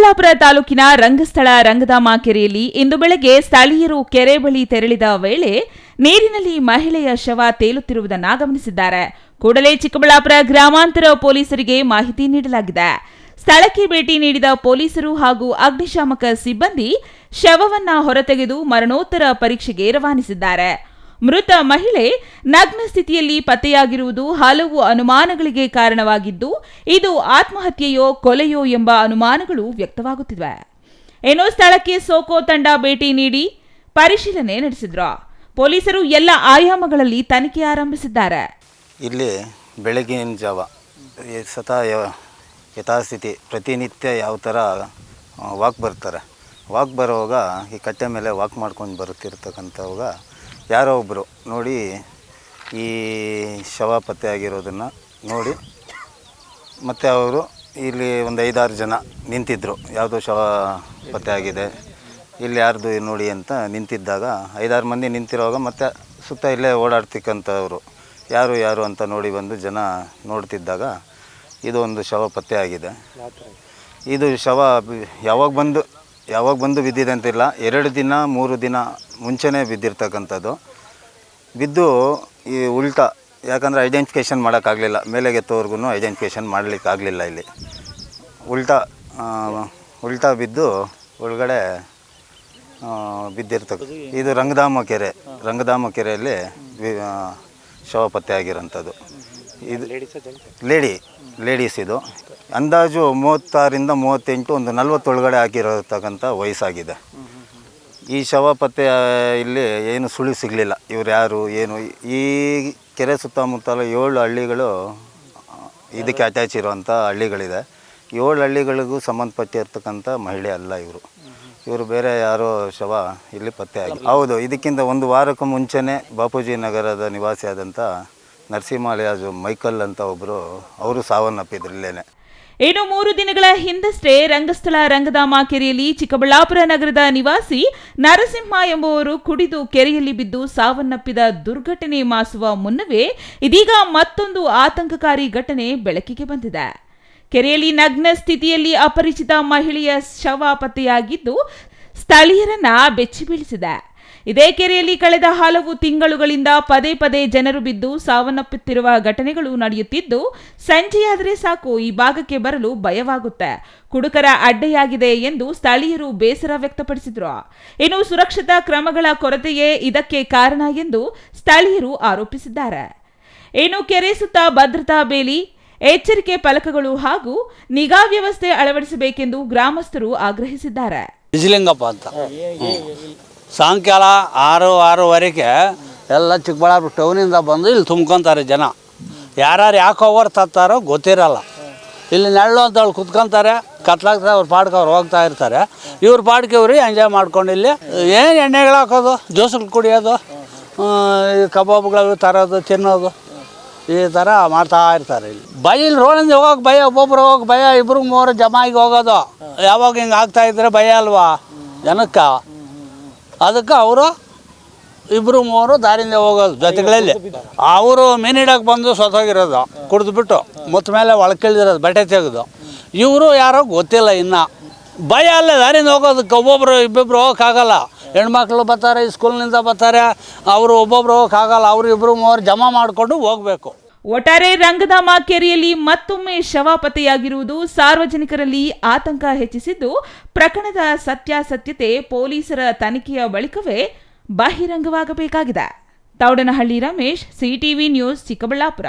ಚಿಕ್ಕಬಳ್ಳಾಪುರ ತಾಲೂಕಿನ ರಂಗಸ್ಥಳ ರಂಗಧಾಮ ಕೆರೆಯಲ್ಲಿ ಇಂದು ಬೆಳಗ್ಗೆ ಸ್ಥಳೀಯರು ಕೆರೆ ಬಳಿ ತೆರಳಿದ ವೇಳೆ ನೀರಿನಲ್ಲಿ ಮಹಿಳೆಯ ಶವ ತೇಲುತ್ತಿರುವುದನ್ನು ಗಮನಿಸಿದ್ದಾರೆ. ಕೂಡಲೇ ಚಿಕ್ಕಬಳ್ಳಾಪುರ ಗ್ರಾಮಾಂತರ ಪೊಲೀಸರಿಗೆ ಮಾಹಿತಿ ನೀಡಲಾಗಿದೆ. ಸ್ಥಳಕ್ಕೆ ಭೇಟಿ ನೀಡಿದ ಪೊಲೀಸರು ಹಾಗೂ ಅಗ್ನಿಶಾಮಕ ಸಿಬ್ಬಂದಿ ಶವವನ್ನ ಹೊರತೆಗೆದು ಮರಣೋತ್ತರ ಪರೀಕ್ಷೆಗೆ ರವಾನಿಸಿದ್ದಾರೆ. ಮೃತ ಮಹಿಳೆ ನಗ್ನ ಸ್ಥಿತಿಯಲ್ಲಿ ಪತ್ತೆಯಾಗಿರುವುದು ಹಲವು ಅನುಮಾನಗಳಿಗೆ ಕಾರಣವಾಗಿದ್ದು, ಇದು ಆತ್ಮಹತ್ಯೆಯೋ ಕೊಲೆಯೋ ಎಂಬ ಅನುಮಾನಗಳು ವ್ಯಕ್ತವಾಗುತ್ತಿವೆ. ಏನೋ ಸ್ಥಳಕ್ಕೆ ಸೋಕೋ ತಂಡ ಭೇಟಿ ನೀಡಿ ಪರಿಶೀಲನೆ ನಡೆಸಿದ್ರು. ಪೊಲೀಸರು ಎಲ್ಲ ಆಯಾಮಗಳಲ್ಲಿ ತನಿಖೆ ಆರಂಭಿಸಿದ್ದಾರೆ. ಇಲ್ಲಿ ಬೆಳಗಿನ ಜಾವ ಯಥಾಸ್ಥಿತಿ ಪ್ರತಿನಿತ್ಯ ಯಾವ ಥರ ವಾಕ್ ಬರ್ತಾರೆ. ವಾಕ್ ಬರೋವಾಗ ಈ ಕಟ್ಟೆ ಮೇಲೆ ವಾಕ್ ಮಾಡ್ಕೊಂಡು ಬರುತ್ತಿರ್ತಕ್ಕಂಥವಾಗ ಯಾರೋ ಒಬ್ಬರು ನೋಡಿ ಈ ಶವ ಪತ್ತೆ ಆಗಿರೋದನ್ನು ನೋಡಿ ಮತ್ತು ಅವರು ಇಲ್ಲಿ ಒಂದು 5-6 ಜನ ನಿಂತಿದ್ದರು. ಯಾವುದೋ ಶವ ಪತ್ತೆ ಆಗಿದೆ, ಇಲ್ಲಿ ಯಾರ್ದು ನೋಡಿ ಅಂತ ನಿಂತಿದ್ದಾಗ 5-6 ಮಂದಿ ನಿಂತಿರುವಾಗ ಮತ್ತು ಸುತ್ತ ಇಲ್ಲೇ ಓಡಾಡ್ತಿಕ್ಕಂಥವ್ರು ಯಾರು ಅಂತ ನೋಡಿ ಬಂದು ಜನ ನೋಡ್ತಿದ್ದಾಗ ಇದು ಒಂದು ಶವ ಪತ್ತೆ ಆಗಿದೆ. ಇದು ಶವ ಯಾವಾಗ ಬಂದು ಬಿದ್ದಿದೆ ಅಂತಿಲ್ಲ, 2 ದಿನ 3 ದಿನ ಮುಂಚೆನೇ ಬಿದ್ದಿರ್ತಕ್ಕಂಥದ್ದು. ಬಿದ್ದು ಈ ಉಲ್ಟಾ, ಯಾಕಂದರೆ ಐಡೆಂಟಿಫಿಕೇಷನ್ ಮಾಡೋಕ್ಕಾಗಲಿಲ್ಲ, ಮೇಲೆಗೆ ಎತ್ತೋರ್ಗು ಐಡೆಂಟಿಫಿಕೇಷನ್ ಮಾಡಲಿಕ್ಕಾಗಲಿಲ್ಲ. ಇಲ್ಲಿ ಉಲ್ಟಾ ಬಿದ್ದು ಒಳಗಡೆ ಬಿದ್ದಿರ್ತಕ್ಕಂಥ ಇದು ರಂಗಧಾಮ ಕೆರೆಯಲ್ಲಿ ಶವ ಪತ್ತೆ ಆಗಿರೋಂಥದ್ದು. ಇದು ಲೇಡೀಸ್. ಇದು ಅಂದಾಜು 36ರಿಂದ 38, ಒಂದು 40 ಒಳಗಡೆ ಆಗಿರತಕ್ಕಂಥ ವಯಸ್ಸಾಗಿದೆ. ಈ ಶವ ಪತ್ತೆ ಇಲ್ಲಿ ಏನು ಸುಳಿವು ಸಿಗಲಿಲ್ಲ, ಇವ್ರು ಯಾರು ಏನು. ಈ ಕೆರೆ ಸುತ್ತಮುತ್ತಲ 7 ಹಳ್ಳಿಗಳು ಇದಕ್ಕೆ ಅಟ್ಯಾಚ್ ಇರುವಂಥ ಹಳ್ಳಿಗಳಿದೆ. 7 ಹಳ್ಳಿಗಳಿಗೂ ಸಂಬಂಧಪಟ್ಟಿರ್ತಕ್ಕಂಥ ಮಹಿಳೆ ಅಲ್ಲ ಇವರು ಬೇರೆ ಯಾರೋ ಶವ ಇಲ್ಲಿ ಪತ್ತೆ ಆಗಿ. ಹೌದು, ಇದಕ್ಕಿಂತ 1 ವಾರಕ್ಕೂ ಮುಂಚೆನೇ ಬಾಪೂಜಿ ನಗರದ ನಿವಾಸಿಯಾದಂಥ ನರಸಿಂಹಾಲಯಾಜು ಮೈಕಲ್ ಅಂತ ಒಬ್ಬರು, ಅವರು ಸಾವನ್ನಪ್ಪಿದ್ರು ಇಲ್ಲೇನೆ. ಇನ್ನು 3 ದಿನಗಳ ಹಿಂದಷ್ಟೇ ರಂಗಸ್ಥಳ ರಂಗಧಾಮ ಕೆರೆಯಲ್ಲಿ ಚಿಕ್ಕಬಳ್ಳಾಪುರ ನಗರದ ನಿವಾಸಿ ನರಸಿಂಹ ಎಂಬುವರು ಕುಡಿದು ಕೆರೆಯಲ್ಲಿ ಬಿದ್ದು ಸಾವನ್ನಪ್ಪಿದ ದುರ್ಘಟನೆ ಮಾಸುವ ಮುನ್ನವೇ ಇದೀಗ ಮತ್ತೊಂದು ಆತಂಕಕಾರಿ ಘಟನೆ ಬೆಳಕಿಗೆ ಬಂದಿದೆ. ಕೆರೆಯಲ್ಲಿ ನಗ್ನ ಸ್ಥಿತಿಯಲ್ಲಿ ಅಪರಿಚಿತ ಮಹಿಳೆಯ ಶವ ಪತ್ತೆಯಾಗಿದ್ದು ಸ್ಥಳೀಯರನ್ನ ಬೆಚ್ಚಿ ಬೀಳಿಸಿದೆ. ಇದೇ ಕೆರೆಯಲ್ಲಿ ಕಳೆದ ಹಲವು ತಿಂಗಳುಗಳಿಂದ ಪದೇ ಜನರು ಬಿದ್ದು ಸಾವನ್ನಪ್ಪುತ್ತಿರುವ ಘಟನೆಗಳು ನಡೆಯುತ್ತಿದ್ದು, ಸಂಜೆಯಾದರೆ ಸಾಕು ಈ ಭಾಗಕ್ಕೆ ಬರಲು ಭಯವಾಗುತ್ತೆ, ಕುಡುಕರ ಅಡ್ಡೆಯಾಗಿದೆ ಎಂದು ಸ್ಥಳೀಯರು ಬೇಸರ ವ್ಯಕ್ತಪಡಿಸಿದರು. ಇನ್ನು ಸುರಕ್ಷತಾ ಕ್ರಮಗಳ ಕೊರತೆಯೇ ಇದಕ್ಕೆ ಕಾರಣ ಎಂದು ಸ್ಥಳೀಯರು ಆರೋಪಿಸಿದ್ದಾರೆ. ಇನ್ನು ಕೆರೆ ಸುತ್ತ ಭದ್ರತಾ ಬೇಲಿ, ಎಚ್ಚರಿಕೆ ಫಲಕಗಳು ಹಾಗೂ ನಿಗಾ ವ್ಯವಸ್ಥೆ ಅಳವಡಿಸಬೇಕೆಂದು ಗ್ರಾಮಸ್ಥರು ಆಗ್ರಹಿಸಿದ್ದಾರೆ. ಸಾಯಂಕಾಲ 6-6:30 ಎಲ್ಲ ಚಿಕ್ಕಬಳ್ಳಾಪುರ ಟೌನಿಂದ ಬಂದು ಇಲ್ಲಿ ತುಂಬ್ಕೊತಾರೆ ಜನ. ಯಾರು ಯಾಕೆ ಹೋಗೋರು ತತ್ತಾರೋ ಗೊತ್ತಿರಲ್ಲ. ಇಲ್ಲಿ ನೆರಳು ಅಂತ ಹೇಳಿ ಕುತ್ಕೊತಾರೆ, ಕತ್ಲಾಗ್ತದೆ, ಅವ್ರ ಪಾಡ್ಗೆ ಅವ್ರು ಹೋಗ್ತಾ ಇರ್ತಾರೆ. ಇವ್ರ ಪಾಡ್ಗೆ ಇವ್ರು ಎಂಜಾಯ್ ಮಾಡ್ಕೊಂಡು ಇಲ್ಲಿ ಏನು ಎಣ್ಣೆಗಳು ಹಾಕೋದು, ಜ್ಯೂಸ್ಗಳು ಕುಡಿಯೋದು, ಕಬಾಬ್ಗಳು ತರೋದು, ತಿನ್ನೋದು, ಈ ಥರ ಮಾಡ್ತಾ ಇರ್ತಾರೆ. ಇಲ್ಲಿ ರೋಡಿಂದ ಹೋಗೋಕೆ ಭಯ, ಒಬ್ಬೊಬ್ರು ಹೋಗೋಕೆ ಭಯ, 2-3 ಜಮಾಯಿಗೆ ಹೋಗೋದು. ಯಾವಾಗ ಹಿಂಗೆ ಆಗ್ತಾಯಿದ್ರೆ ಭಯ ಅಲ್ವಾ ಜನಕ್ಕೆ. ಅದಕ್ಕೆ ಅವರು 2-3 ದಾರಿಯಿಂದ ಹೋಗೋದು ಜೊತೆಗಳಲ್ಲಿ. ಅವರು ಮೀನಿಡಕ್ಕೆ ಬಂದು ಸತ್ತೋಗಿರೋದು ಕುಡಿದ್ಬಿಟ್ಟು ಮುತ್ತ ಮೇಲೆ ಒಳಕಿಳಿದಿರೋದು ಬಟ್ಟೆ ತೆಗೆದು. ಇವರು ಯಾರೋ ಗೊತ್ತಿಲ್ಲ. ಇನ್ನು ಭಯ ಅಲ್ಲೇ ದಾರಿಯಿಂದ ಹೋಗೋದಕ್ಕೆ. ಒಬ್ಬೊಬ್ಬರು ಇಬ್ಬಿಬ್ರು ಹೋಗೋಕ್ಕಾಗಲ್ಲ. ಹೆಣ್ಮಕ್ಳು ಬರ್ತಾರೆ, ಸ್ಕೂಲ್ನಿಂದ ಬರ್ತಾರೆ, ಅವರು ಒಬ್ಬೊಬ್ರು ಹೋಗೋಕ್ಕಾಗಲ್ಲ. ಅವರು 2-3 ಜಮಾ ಮಾಡಿಕೊಂಡು ಹೋಗಬೇಕು. ಒಟ್ಟಾರೆ ರಂಗಧಾಮ ಕೆರೆಯಲ್ಲಿ ಮತ್ತೊಮ್ಮೆ ಶವ ಪತ್ತೆಯಾಗಿರುವುದು ಸಾರ್ವಜನಿಕರಲ್ಲಿ ಆತಂಕ ಹೆಚ್ಚಿಸಿದ್ದು, ಪ್ರಕರಣದ ಸತ್ಯಾಸತ್ಯತೆ ಪೊಲೀಸರ ತನಿಖೆಯ ಬಳಿಕವೇ ಬಹಿರಂಗವಾಗಬೇಕಾಗಿದೆ. Thoudanahalli Ramesh, CTV news, Chikkaballapur.